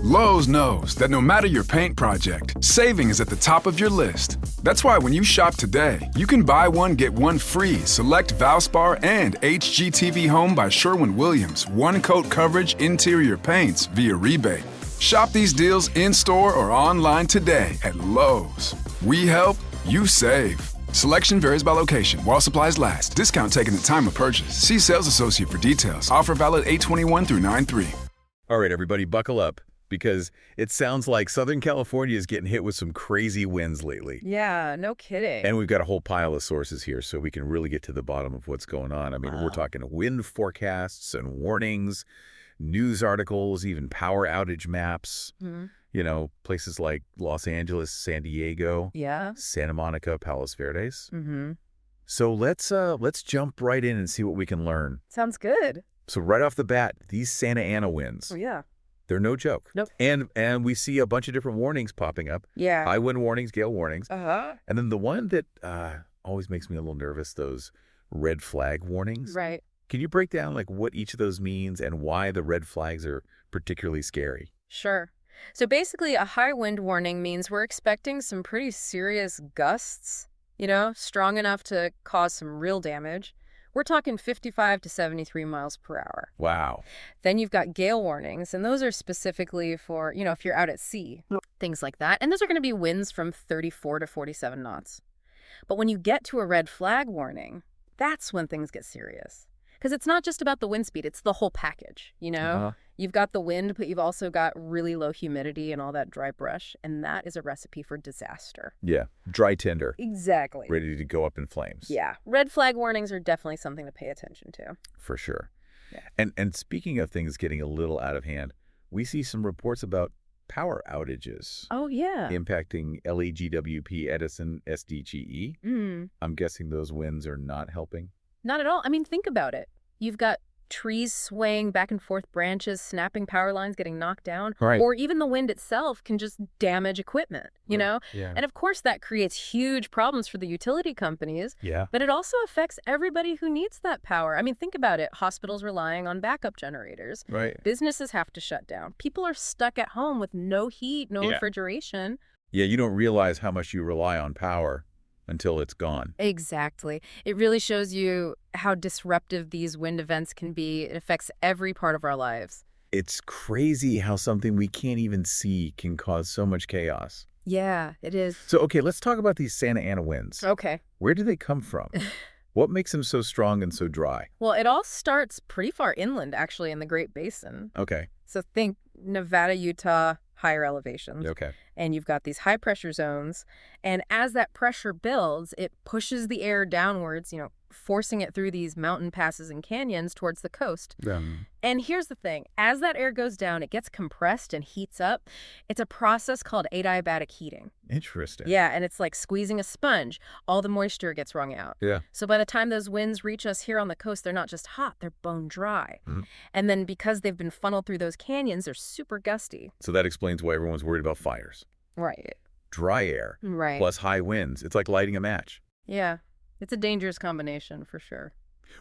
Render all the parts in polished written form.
Lowe's knows that no matter your paint project, saving is at the top of your list. That's why when you shop today, you can buy one, get one free select Valspar and HGTV Home by Sherwin-Williams one-coat coverage interior paints via rebate. Shop these deals in-store or online today at Lowe's. We help, you save. Selection varies by location. While supplies last. Discount taken at time of purchase. See sales associate for details. Offer valid 8/21 through 9/3. All right, everybody, buckle up, because it sounds like Southern California is getting hit with some crazy winds lately. Yeah, no kidding. And we've got a whole pile of sources here, so we can really get to the bottom of what's going on. I mean, we're talking wind forecasts and warnings, news articles, even power outage maps. You know, places like Los Angeles, San Diego, Santa Monica, Palos Verdes. So let's jump right in and see what we can learn. Sounds good. So right off the bat, these Santa Ana winds. Oh, yeah. They're no joke. Nope. And we see a bunch of different warnings popping up. Yeah. High wind warnings, gale warnings. Uh-huh. And then the one that always makes me a little nervous, those red flag warnings. Right. Can you break down like what each of those means and why the red flags are particularly scary? Sure. So basically, a high wind warning means we're expecting some pretty serious gusts, strong enough to cause some real damage. We're talking 55 to 73 miles per hour. Wow. Then you've got gale warnings, and those are specifically for, if you're out at sea, things like that. And those are going to be winds from 34 to 47 knots. But when you get to a red flag warning, that's when things get serious. Because it's not just about the wind speed, it's the whole package, You've got the wind, but you've also got really low humidity and all that dry brush, and that is a recipe for disaster. Yeah, dry tinder. Exactly. Ready to go up in flames. Yeah, red flag warnings are definitely something to pay attention to. For sure. Yeah. And speaking of things getting a little out of hand, we see some reports about power outages. Oh, yeah. Impacting LAGWP, Edison, SDGE. I'm guessing those winds are not helping. Not at all. I mean, think about it. You've got trees swaying back and forth, branches snapping, power lines getting knocked down. Right. Or even the wind itself can just damage equipment, know? Yeah. And of course, that creates huge problems for the utility companies. Yeah. But it also affects everybody who needs that power. I mean, think about it. Hospitals relying on backup generators. Right. Businesses have to shut down. People are stuck at home with no heat, no refrigeration. Yeah, you don't realize how much you rely on power until it's gone. Exactly. It really shows you how disruptive these wind events can be. It affects every part of our lives. It's crazy how something we can't even see can cause so much chaos. Yeah, it is. So, okay, let's talk about these Santa Ana winds. Okay. Where do they come from? What makes them so strong and so dry? Well, it all starts pretty far inland, actually, in the Great Basin. Okay. So think Nevada, Utah, higher elevations. Okay. And you've got these high pressure zones. And as that pressure builds, it pushes the air downwards, forcing it through these mountain passes and canyons towards the coast. And here's the thing. As that air goes down, it gets compressed and heats up. It's a process called adiabatic heating. Interesting. Yeah, and it's like squeezing a sponge. All the moisture gets wrung out. Yeah. So by the time those winds reach us here on the coast, they're not just hot, they're bone dry. And then because they've been funneled through those canyons, they're super gusty. So that explains why everyone's worried about fires. Right. Dry air Right. plus high winds. It's like lighting a match. Yeah. It's a dangerous combination for sure.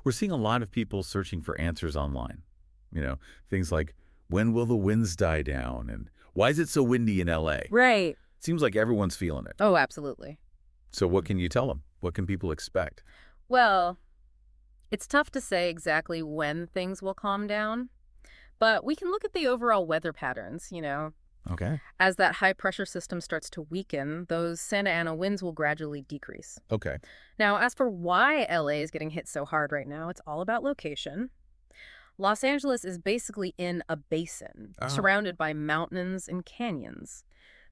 We're seeing a lot of people searching for answers online. Things like, when will the winds die down? And why is it so windy in LA? Right. Seems like everyone's feeling it. Oh, absolutely. So what can you tell them? What can people expect? Well, it's tough to say exactly when things will calm down, but we can look at the overall weather patterns, Okay. As that high pressure system starts to weaken, those Santa Ana winds will gradually decrease. Okay. Now, as for why LA is getting hit so hard right now, it's all about location. Los Angeles is basically in a basin, surrounded by mountains and canyons.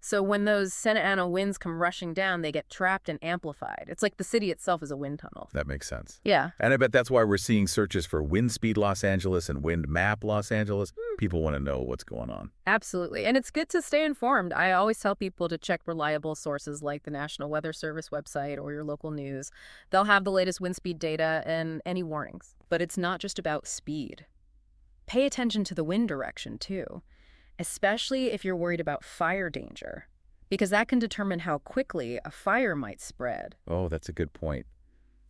So when those Santa Ana winds come rushing down, they get trapped and amplified. It's like the city itself is a wind tunnel. That makes sense. Yeah. And I bet that's why we're seeing searches for wind speed Los Angeles and wind map Los Angeles. People want to know what's going on. Absolutely. And it's good to stay informed. I always tell people to check reliable sources like the National Weather Service website or your local news. They'll have the latest wind speed data and any warnings. But it's not just about speed. Pay attention to the wind direction, too. Especially if you're worried about fire danger, because that can determine how quickly a fire might spread. Oh, that's a good point.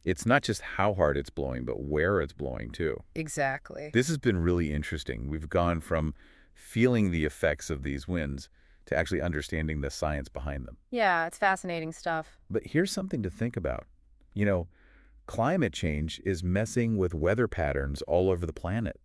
It's not just how hard it's blowing, but where it's blowing, too. Exactly. This has been really interesting. We've gone from feeling the effects of these winds to actually understanding the science behind them. Yeah, it's fascinating stuff. But here's something to think about. You know, climate change is messing with weather patterns all over the planet.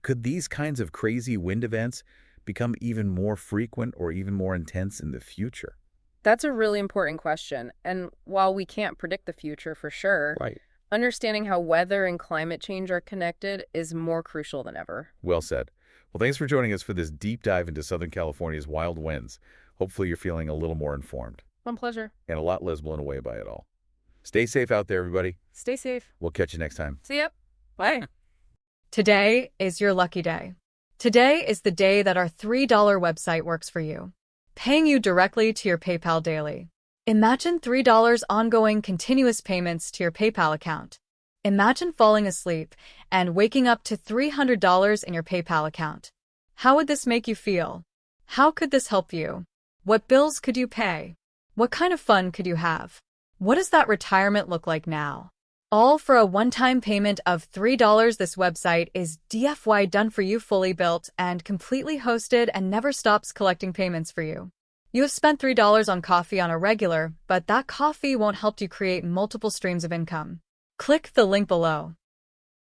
Could these kinds of crazy wind events become even more frequent or even more intense in the future? That's a really important question. And while we can't predict the future for sure, Right. understanding how weather and climate change are connected is more crucial than ever. Well said. Well, thanks for joining us for this deep dive into Southern California's wild winds. Hopefully you're feeling a little more informed My pleasure. and a lot less blown away by it all. Stay safe out there, everybody. Stay safe. We'll catch you next time. See ya. Bye. Today is your lucky day. Today is the day that our $3 website works for you, paying you directly to your PayPal daily. Imagine $3 ongoing continuous payments to your PayPal account. Imagine falling asleep and waking up to $300 in your PayPal account. How would this make you feel? How could this help you? What bills could you pay? What kind of fun could you have? What does that retirement look like now? All for a one-time payment of $3. This website is DFY done for you, fully built and completely hosted, and never stops collecting payments for you. You have spent $3 on coffee on a regular, but that coffee won't help you create multiple streams of income. Click the link below.